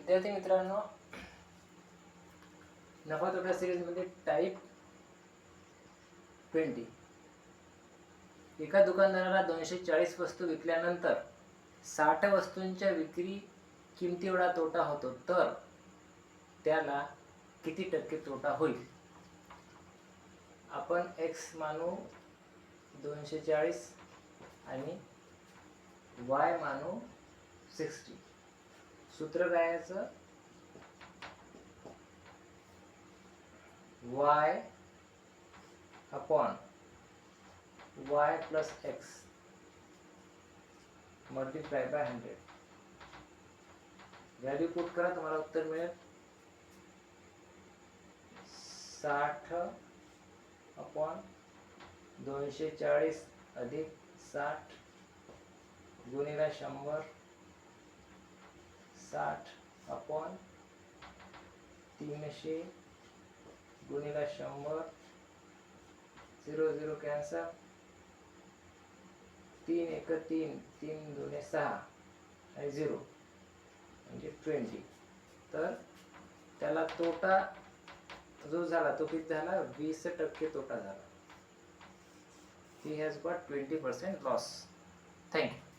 विद्यार्थी मित्रांनो, नफा तोटा सिरीजमध्ये टाईप 20. एका दुकानदाराला 240 वस्तू विकल्यानंतर 60 वस्तूंच्या विक्री किमती एवढा तोटा होतो, तर त्याला किती टक्के तोटा होईल? आपण x मानू 240 आणि y मानू 60. सूत्र काय याचं? y upon y plus x multiply by 100. Value put करा, तुम्हाला उत्तर मिळेल 60 अपॉन 240 अधिक 60 गुणिले 100, 60 अपॉन 300 गुणिले 100, 0 0 कॅन्सल, 3 1 3, 3 2 6 आणि 0 म्हणजे 20. तर त्याला तोटा जो झाला तो किती झाला? 20% तोटा झाला. He has got 20% loss. Thank you.